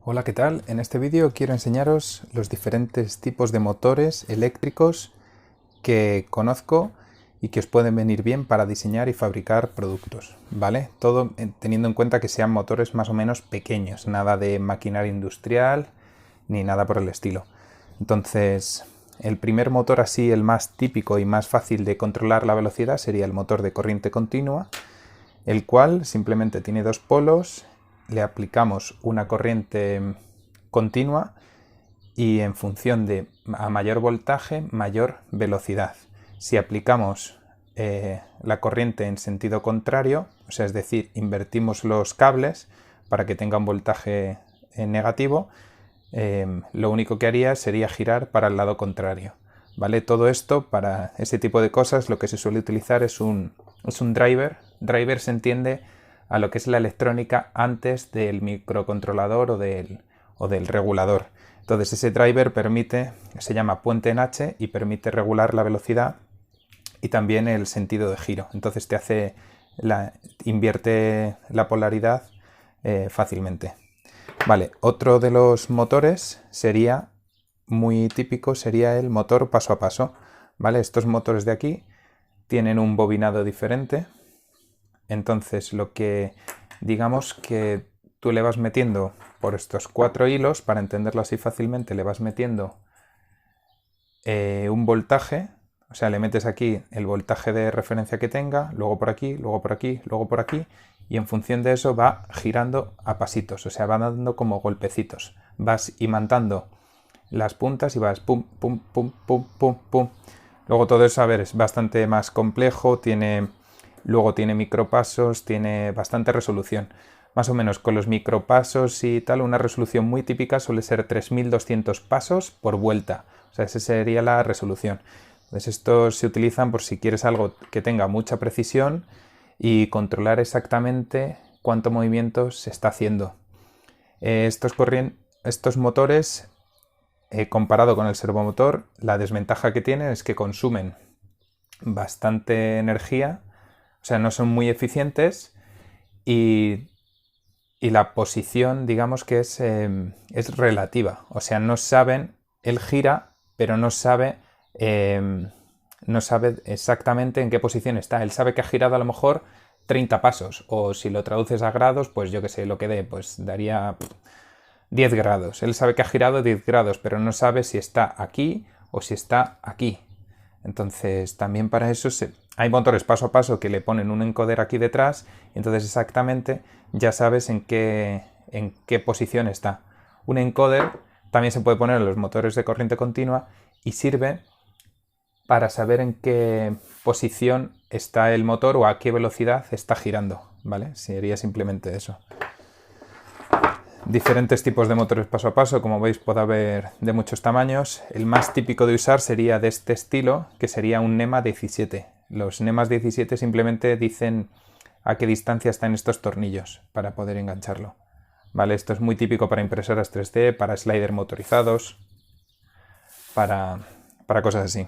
Hola, ¿qué tal? En este vídeo quiero enseñaros los diferentes tipos de motores eléctricos que conozco y que os pueden venir bien para diseñar y fabricar productos, ¿vale? Todo teniendo en cuenta que sean motores más o menos pequeños, nada de maquinaria industrial ni nada por el estilo. Entonces, el primer motor así, el más típico y más fácil de controlar la velocidad sería el motor de corriente continua, el cual simplemente tiene dos polos, le aplicamos una corriente continua y en función de a mayor voltaje, mayor velocidad. Si aplicamos la corriente en sentido contrario, o sea, es decir, invertimos los cables para que tenga un voltaje negativo, lo único que haría sería girar para el lado contrario. ¿Vale? Todo esto, para ese tipo de cosas, lo que se suele utilizar es un driver. Driver se entiende a lo que es la electrónica antes del microcontrolador o del regulador. Entonces ese driver se llama puente en H y permite regular la velocidad y también el sentido de giro. Entonces invierte la polaridad fácilmente. Vale, otro de los motores muy típico sería el motor paso a paso. ¿Vale? Estos motores de aquí tienen un bobinado diferente. Entonces digamos que tú le vas metiendo por estos 4 hilos, para entenderlo así fácilmente, le vas metiendo un voltaje, o sea, le metes aquí el voltaje de referencia que tenga, luego por aquí, luego por aquí, luego por aquí, y en función de eso va girando a pasitos, o sea, va dando como golpecitos. Vas imantando las puntas y vas pum, pum, pum, pum, pum, pum. Luego todo eso, a ver, es bastante más complejo, luego tiene micropasos, tiene bastante resolución. Más o menos con los micropasos y tal, una resolución muy típica suele ser 3200 pasos por vuelta. O sea, esa sería la resolución. Entonces estos se utilizan por si quieres algo que tenga mucha precisión y controlar exactamente cuánto movimiento se está haciendo. Estos motores, comparado con el servomotor, la desventaja que tienen es que consumen bastante energía, o sea, no son muy eficientes y la posición, digamos que es relativa. O sea, él gira, pero no sabe exactamente en qué posición está. Él sabe que ha girado a lo mejor 30 pasos, o si lo traduces a grados, pues yo que sé, lo que dé, pues daría 10 grados. Él sabe que ha girado 10 grados, pero no sabe si está aquí o si está aquí. Entonces, también para eso hay motores paso a paso que le ponen un encoder aquí detrás, y entonces exactamente ya sabes en qué posición está. Un encoder también se puede poner en los motores de corriente continua y sirve para saber en qué posición está el motor o a qué velocidad está girando, ¿vale? Sería simplemente eso. Diferentes tipos de motores paso a paso, como veis puede haber de muchos tamaños. El más típico de usar sería de este estilo, que sería un NEMA 17. Los NEMAs 17 simplemente dicen a qué distancia están estos tornillos para poder engancharlo. ¿Vale? Esto es muy típico para impresoras 3D, para sliders motorizados, para cosas así.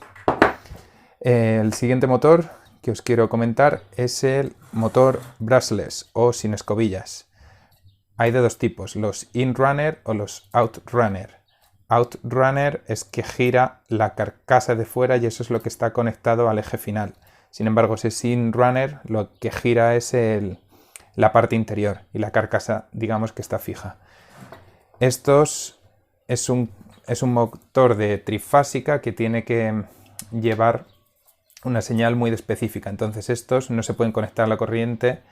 El siguiente motor que os quiero comentar es el motor brushless o sin escobillas. Hay de dos tipos, los in-runner o los out-runner. Out-runner es que gira la carcasa de fuera y eso es lo que está conectado al eje final. Sin embargo, si es in-runner, lo que gira es la parte interior y la carcasa, digamos que está fija. Estos es un motor de trifásica que tiene que llevar una señal muy específica. Entonces estos no se pueden conectar a la corriente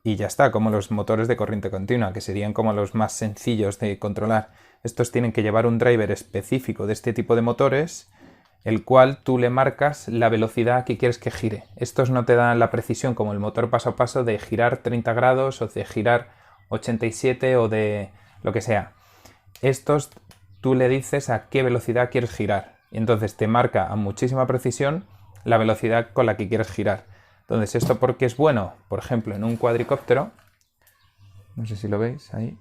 y ya está, como los motores de corriente continua, que serían como los más sencillos de controlar. Estos tienen que llevar un driver específico de este tipo de motores, el cual tú le marcas la velocidad que quieres que gire. Estos no te dan la precisión como el motor paso a paso de girar 30 grados o de girar 87 o de lo que sea. Estos tú le dices a qué velocidad quieres girar y entonces te marca a muchísima precisión la velocidad con la que quieres girar. Entonces, ¿esto por qué es bueno? Por ejemplo, en un cuadricóptero, no sé si lo veis ahí,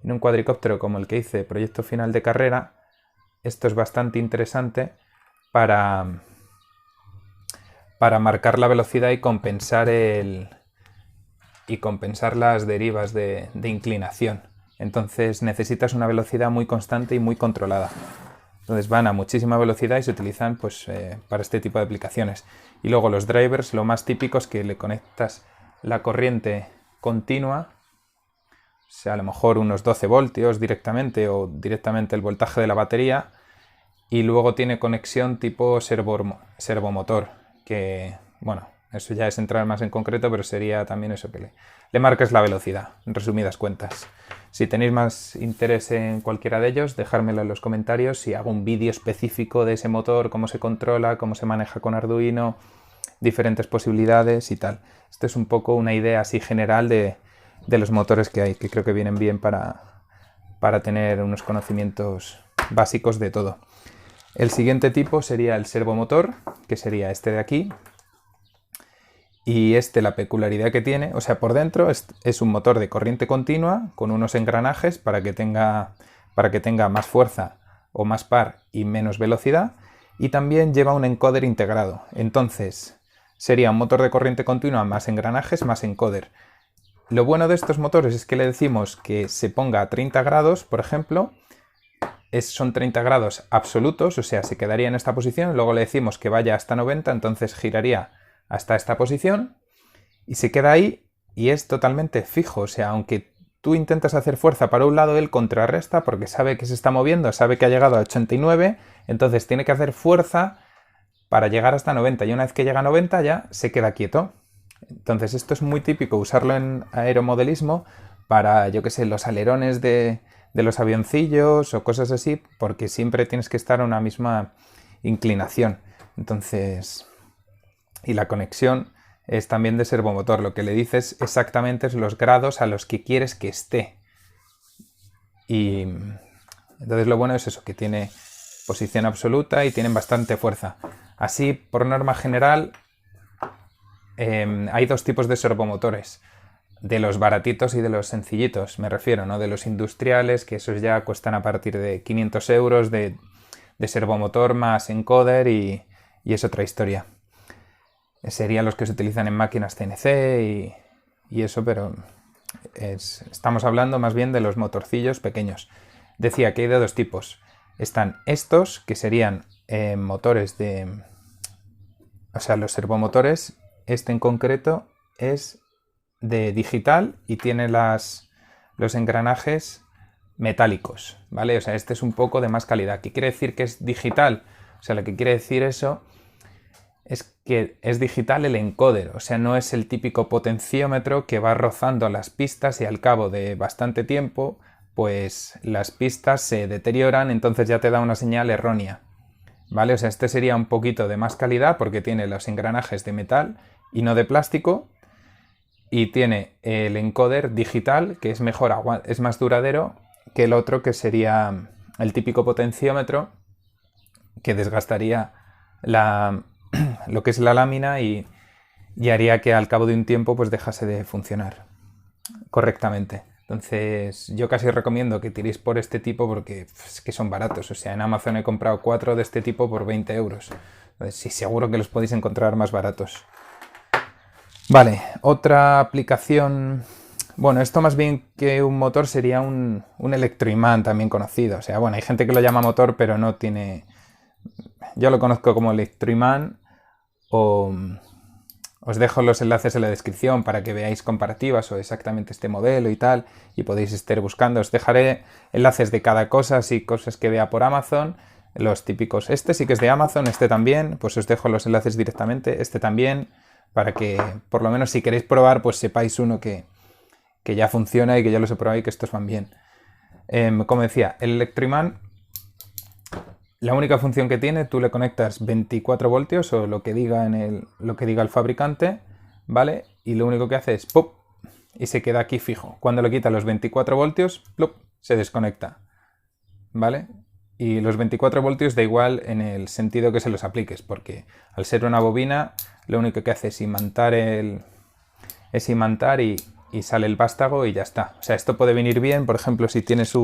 en un cuadricóptero como el que hice proyecto final de carrera, esto es bastante interesante para marcar la velocidad y compensar las derivas de inclinación. Entonces necesitas una velocidad muy constante y muy controlada. Entonces van a muchísima velocidad y se utilizan pues, para este tipo de aplicaciones. Y luego los drivers, lo más típico es que le conectas la corriente continua, o sea, a lo mejor unos 12 voltios directamente o directamente el voltaje de la batería, y luego tiene conexión tipo servomotor, que, bueno, eso ya es entrar más en concreto, pero sería también eso que le marques la velocidad, en resumidas cuentas. Si tenéis más interés en cualquiera de ellos, dejármelo en los comentarios. Si hago un vídeo específico de ese motor, cómo se controla, cómo se maneja con Arduino, diferentes posibilidades y tal. Esto es un poco una idea así general de los motores que hay, que creo que vienen bien para tener unos conocimientos básicos de todo. El siguiente tipo sería el servomotor, que sería este de aquí. Y la peculiaridad que tiene, o sea, por dentro es un motor de corriente continua con unos engranajes para que tenga más fuerza o más par y menos velocidad, y también lleva un encoder integrado. Entonces sería un motor de corriente continua más engranajes más encoder. Lo bueno de estos motores es que le decimos que se ponga a 30 grados, por ejemplo, son 30 grados absolutos, o sea, se quedaría en esta posición, luego le decimos que vaya hasta 90, entonces giraría hasta esta posición y se queda ahí y es totalmente fijo. O sea, aunque tú intentas hacer fuerza para un lado, él contrarresta porque sabe que se está moviendo, sabe que ha llegado a 89, entonces tiene que hacer fuerza para llegar hasta 90 y una vez que llega a 90 ya se queda quieto. Entonces esto es muy típico usarlo en aeromodelismo para, yo que sé, los alerones de los avioncillos o cosas así, porque siempre tienes que estar a una misma inclinación. Entonces, y la conexión es también de servomotor. Lo que le dices exactamente es los grados a los que quieres que esté. Y entonces lo bueno es eso, que tiene posición absoluta y tienen bastante fuerza. Así, por norma general, hay dos tipos de servomotores. De los baratitos y de los sencillitos, me refiero, ¿no? De los industriales, que esos ya cuestan a partir de 500 euros de servomotor más encoder y es otra historia. Serían los que se utilizan en máquinas CNC y eso, pero estamos hablando más bien de los motorcillos pequeños. Decía que hay de dos tipos. Están estos, que serían motores de... O sea, los servomotores, este en concreto es de digital y tiene los engranajes metálicos, ¿vale? O sea, este es un poco de más calidad. ¿Qué quiere decir que es digital? O sea, lo que quiere decir eso es que es digital el encoder, o sea, no es el típico potenciómetro que va rozando las pistas y al cabo de bastante tiempo, pues las pistas se deterioran, entonces ya te da una señal errónea, ¿vale? O sea, este sería un poquito de más calidad porque tiene los engranajes de metal y no de plástico, y tiene el encoder digital, que es mejor, es más duradero que el otro, que sería el típico potenciómetro que desgastaría lo que es la lámina y haría que al cabo de un tiempo pues dejase de funcionar correctamente. Entonces yo casi recomiendo que tiréis por este tipo porque es que son baratos. O sea, en Amazon he comprado 4 de este tipo por 20 euros. Entonces sí, seguro que los podéis encontrar más baratos. Vale, otra aplicación... Bueno, esto más bien que un motor sería un electroimán también conocido. O sea, bueno, hay gente que lo llama motor, pero no tiene... Yo lo conozco como electroimán, o os dejo los enlaces en la descripción para que veáis comparativas o exactamente este modelo y tal, y podéis estar buscando. Os dejaré enlaces de cada cosa, así cosas que vea por Amazon, los típicos. Este sí que es de Amazon, este también, pues os dejo los enlaces directamente, este también, para que por lo menos si queréis probar, pues sepáis uno que ya funciona y que ya los he probado y que estos van bien. Como decía, el electroimán, la única función que tiene, tú le conectas 24 voltios o lo que diga lo que diga el fabricante, ¿vale? Y lo único que hace es ¡pop! Y se queda aquí fijo. Cuando le quita los 24 voltios, ¡plop!, se desconecta, ¿vale? Y los 24 voltios da igual en el sentido que se los apliques, porque al ser una bobina, lo único que hace es imantar y sale el vástago y ya está. O sea, esto puede venir bien, por ejemplo, si tienes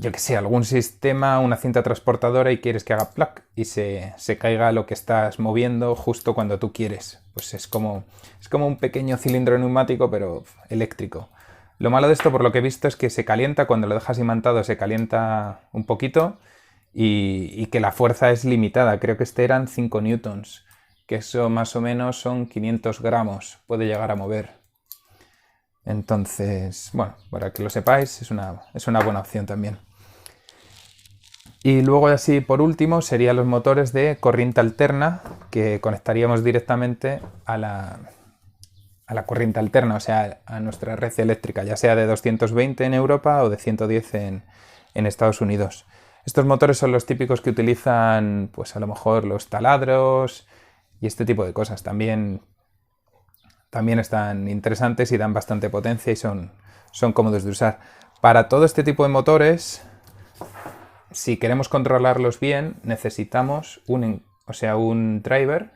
yo que sé, algún sistema, una cinta transportadora y quieres que haga plac y se caiga lo que estás moviendo justo cuando tú quieres. Pues es como un pequeño cilindro neumático, pero eléctrico. Lo malo de esto, por lo que he visto, es que se calienta, cuando lo dejas imantado se calienta un poquito y que la fuerza es limitada. Creo que este eran 5 newtons, que eso más o menos son 500 gramos, puede llegar a mover. Entonces, bueno, para que lo sepáis, es una buena opción también. Y luego así por último serían los motores de corriente alterna, que conectaríamos directamente a la corriente alterna, o sea, a nuestra red eléctrica, ya sea de 220 en Europa o de 110 en Estados Unidos. Estos motores son los típicos que utilizan, pues a lo mejor los taladros y este tipo de cosas. También están interesantes y dan bastante potencia y son cómodos de usar. Para todo este tipo de motores, si queremos controlarlos bien, necesitamos un driver,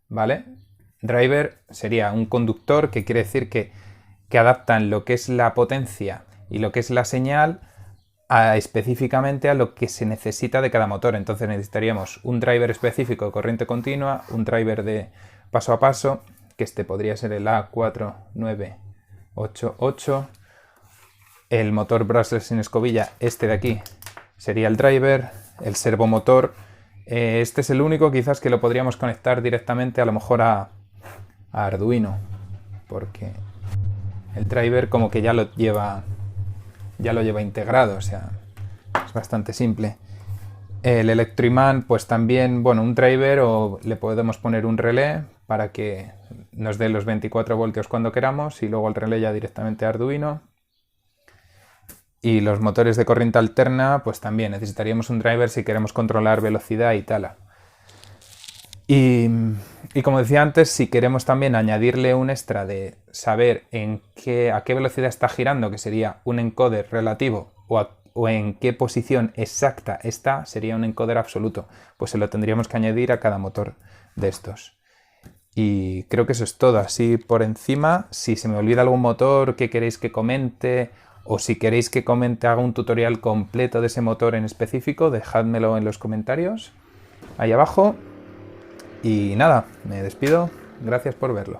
¿vale? Driver sería un conductor, que quiere decir que adaptan lo que es la potencia y lo que es la señal específicamente a lo que se necesita de cada motor. Entonces necesitaríamos un driver específico de corriente continua, un driver de paso a paso, que este podría ser el A4988, el motor brushless sin escobilla, este de aquí sería el driver, el servomotor, este es el único quizás que lo podríamos conectar directamente a lo mejor a Arduino, porque el driver como que ya lo lleva integrado, o sea, es bastante simple. El electroimán, pues también, bueno, un driver, o le podemos poner un relé para que nos dé los 24 voltios cuando queramos, y luego el relé ya directamente a Arduino. Y los motores de corriente alterna, pues también necesitaríamos un driver si queremos controlar velocidad y tal. Y como decía antes, si queremos también añadirle un extra de saber a qué velocidad está girando, que sería un encoder relativo, o en qué posición exacta está, sería un encoder absoluto, pues se lo tendríamos que añadir a cada motor de estos. Y creo que eso es todo, así por encima. Si se me olvida algún motor que queréis que comente, o si queréis que haga un tutorial completo de ese motor en específico, dejádmelo en los comentarios ahí abajo. Y nada, me despido. Gracias por verlo.